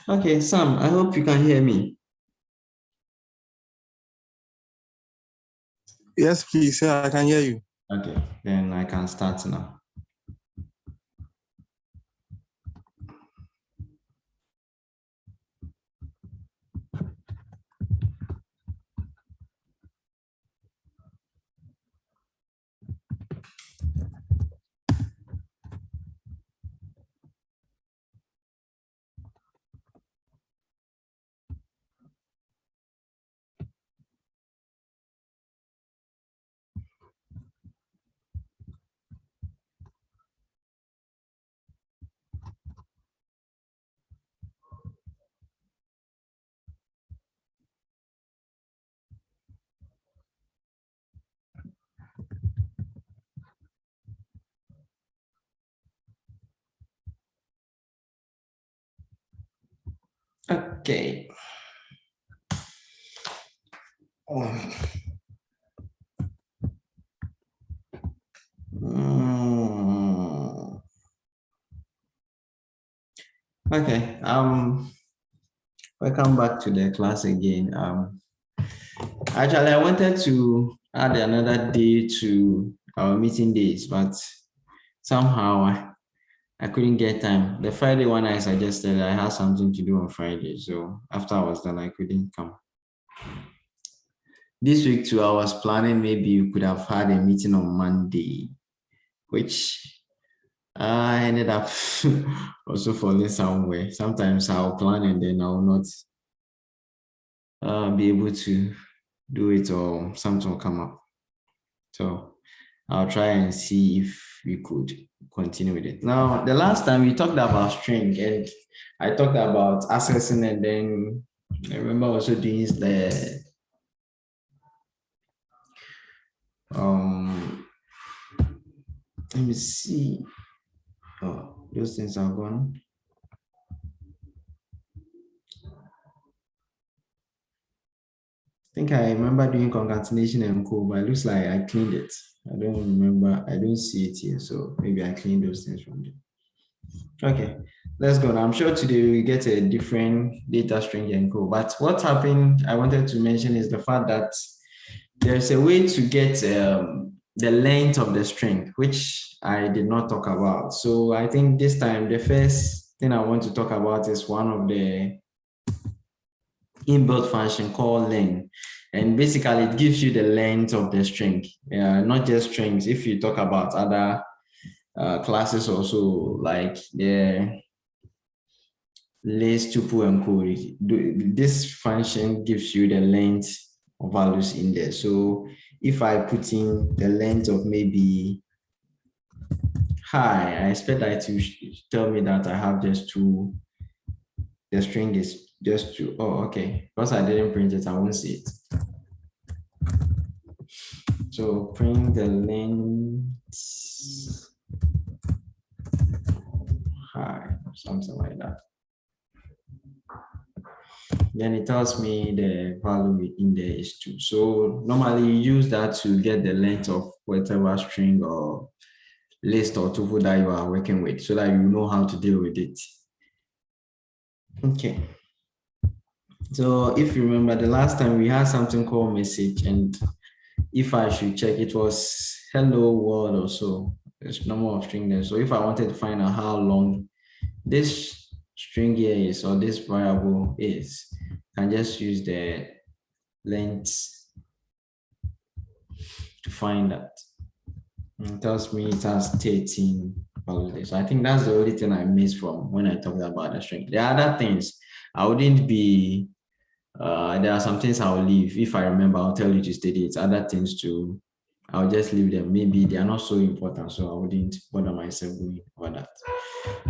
Okay, Sam, I hope you can hear me. Yes, please, sir, I can hear you. Okay, then I can start now. Okay. Okay. Welcome back to the class again. Actually, I wanted to add another day to our meeting days, but somehow I couldn't get time. The Friday one I suggested, I had something to do on Friday, so after I was done, I couldn't come. This week too, I was planning maybe we could have had a meeting on Monday, which I ended up also falling somewhere. Sometimes I'll plan and then I'll not be able to do it, or something will come up. So I'll try and see if we could continue with it. Now, the last time we talked about string and I talked about accessing, and then I remember also doing the let me see. Oh, those things are gone. I think I remember doing concatenation and co, but it looks like I cleaned it. I don't remember. I don't see it here, so maybe I cleaned those things from there. Okay, let's go. Now, I'm sure today we get a different data string and co. But what happened, I wanted to mention, is the fact that there's a way to get the length of the string, which I did not talk about. So I think this time the first thing I want to talk about is one of the inbuilt function called len, and basically it gives you the length of the string, not just strings. If you talk about other classes also, like the list, tuple, and code, this function gives you the length of values in there. So if I put in the length of maybe hi, I expect that to tell me that I have just two, the string is just two. Oh, okay. Because I didn't print it, I won't see it. So print the length hi, something like that. Then it tells me the value in there is 2. So normally you use that to get the length of whatever string or list or tuple that you are working with, so that you know how to deal with it. Okay. So if you remember, the last time we had something called message, and if I should check, it was hello world or so. There's number of string there. So if I wanted to find out how long this string here is, or this variable is, I can just use the length to find that. It tells me it has 13 values. So I think that's the only thing I missed from when I talked about the string. The other things, I wouldn't be, there are some things I'll leave. If I remember, I'll tell you to study it. Other things too, I'll just leave them. Maybe they are not so important, so I wouldn't bother myself going over that.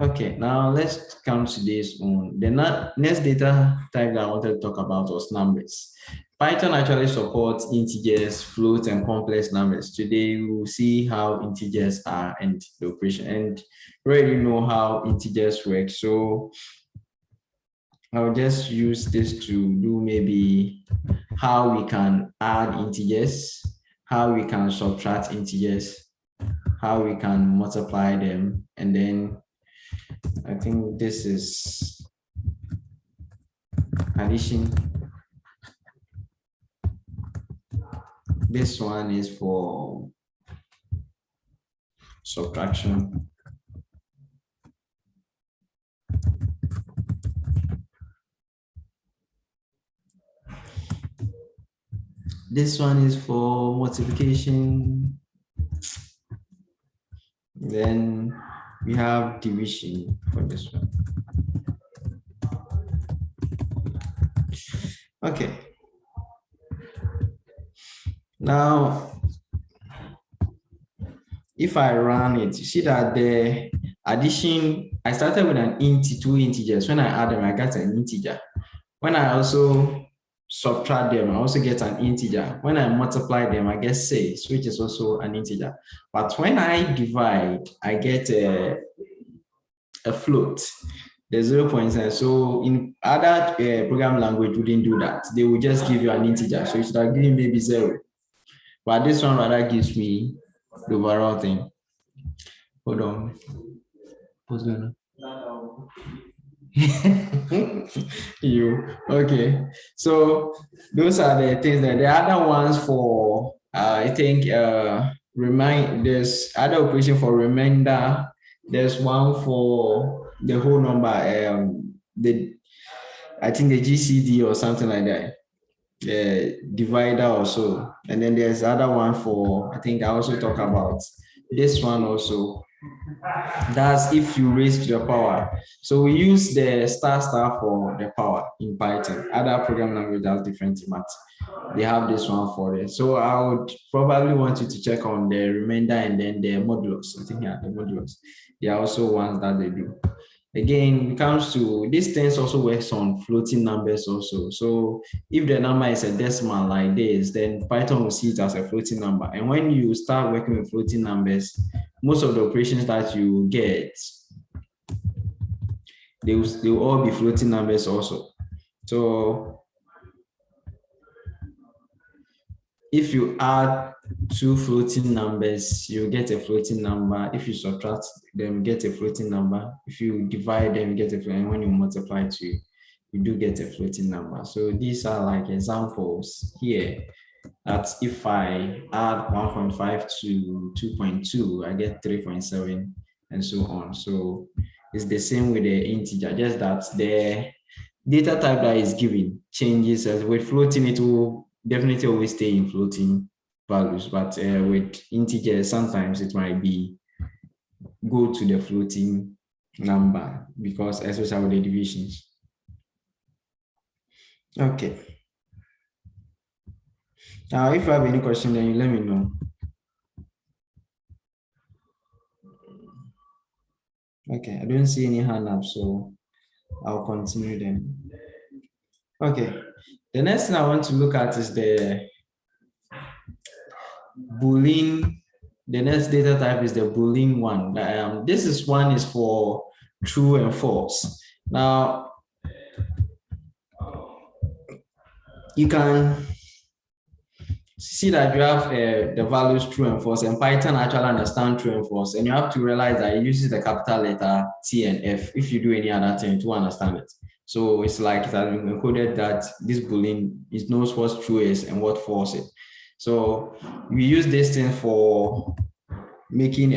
Okay, now let's come to this one. The next data type that I wanted to talk about was numbers. Python actually supports integers, floats, and complex numbers. Today, we will see how integers are and the operation. And we already know how integers work. So I'll just use this to do maybe how we can add integers, how we can subtract integers, how we can multiply them, and then I think this is addition. This one is for subtraction. This one is for multiplication. Then we have division for this one. Okay. Now, if I run it, you see that the addition, I started with two integers. When I add them, I got an integer. When I also subtract them, I also get an integer. When I multiply them, I get 6, which is also an integer. But when I divide, I get a float, the 0.7. So in other program language, we didn't do that. They will just give you an integer. So it should have given maybe 0. But this one rather gives me the overall thing. Hold on. What's going on? You okay? So those are the things that the other ones for I think there's other operation for remainder. There's one for the whole number. I think the GCD or something like that. The divider also, and then there's other one for I think I also talk about this one also. That's if you raise to the power. So we use the star for the power in Python. Other program language has different but they have this one for it. So I would probably want you to check on the remainder and then the modulus. I think the modulus. They are also ones that they do. Again, when it comes to these things also works on floating numbers also. So if the number is a decimal like this, then Python will see it as a floating number. And when you start working with floating numbers, most of the operations that you get, they will all be floating numbers also. So if you add two floating numbers, you get a floating number. If you subtract them, you get a floating number. If you divide them, you get a floating, and when you multiply two, you do get a floating number. So these are like examples here. That if I add 1.5 to 2.2, I get 3.7 and so on. So it's the same with the integer, just that the data type that is given changes. As with floating, it will definitely always stay in floating values, but with integers, sometimes it might be go to the floating number because especially with the divisions. Okay. Now, if you have any question, then you let me know. Okay, I don't see any hand up, so I'll continue then. Okay, the next thing I want to look at is the Boolean. The next data type is the Boolean one. This is one is for true and false. Now, you can see that you have the values true and false, and Python actually understands true and false, and you have to realize that it uses the capital letter T and F. If you do any other thing to understand it, so it's like it has been encoded that this Boolean knows what true is and what false is. So we use this thing for making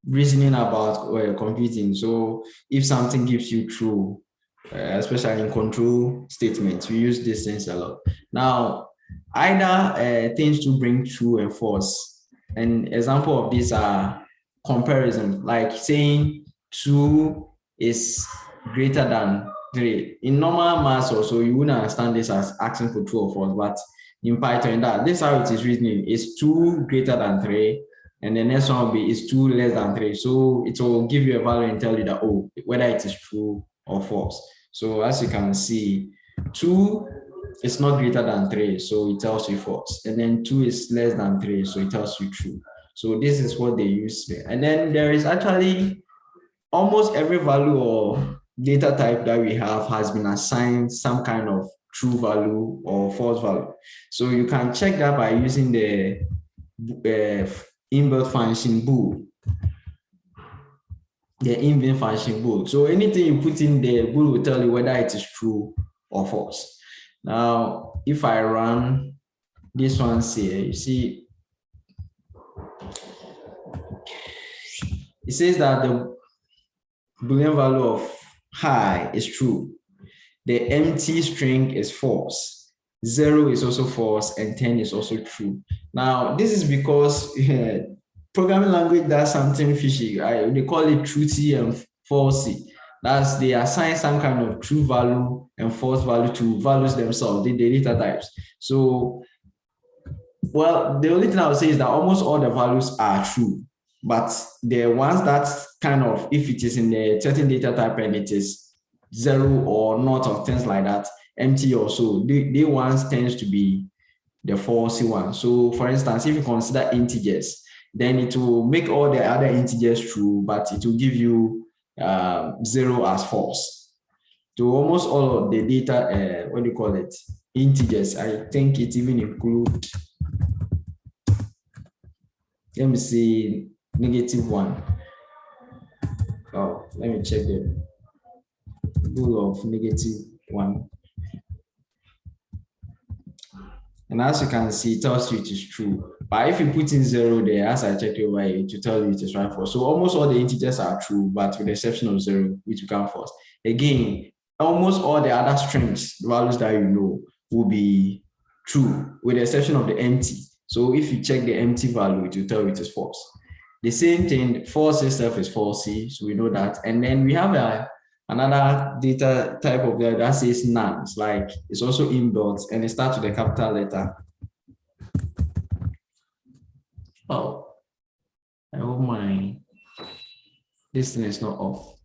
reasoning about computing. So if something gives you true, especially in control statements, we use these things a lot. Now, either things to bring true and false. An example of these are comparison, like saying 2 is greater than 3. In normal maths also, you wouldn't understand this as asking for true or false, but in Python, this is how it is reasoning. Is 2 greater than 3? And the next one will be is 2 less than 3. So it will give you a value and tell you that, oh, whether it is true or false. So as you can see, 2 is not greater than 3, so it tells you false. And then 2 is less than 3, so it tells you true. So this is what they use there. And then there is actually almost every value or data type that we have has been assigned some kind of true value or false value. So you can check that by using the inbuilt function bool. the in-bin function bool. So anything you put in there, bool will tell you whether it is true or false. Now, if I run this one here, you see, it says that the Boolean value of high is true. The empty string is false. 0 is also false, and 10 is also true. Now, this is because programming language does something fishy. They call it truthy and falsy. That's they assign some kind of true value and false value to values themselves, the data types. So, well, the only thing I would say is that almost all the values are true, but the ones that kind of, if it is in a certain data type and it is 0 or not or things like that, empty or so, the ones tends to be the falsy one. So for instance, if you consider integers, then it will make all the other integers true, but it will give you 0 as false. So almost all of the data, what do you call it, integers, I think it even include, let me see, -1. Oh, let me check the bool of -1. And as you can see, it tells you it is true. But if you put in 0 there, as I checked over here, to tell you it is right false. So almost all the integers are true, but with the exception of 0, which become false. Again, almost all the other strings, values that you know, will be true, with the exception of the empty. So if you check the empty value, it will tell you it is false. The same thing, false itself is falsy, so we know that. And then we have another data type of that says none. It's like it's also inbuilt and it starts with a capital letter. Oh, I hope this thing is not off.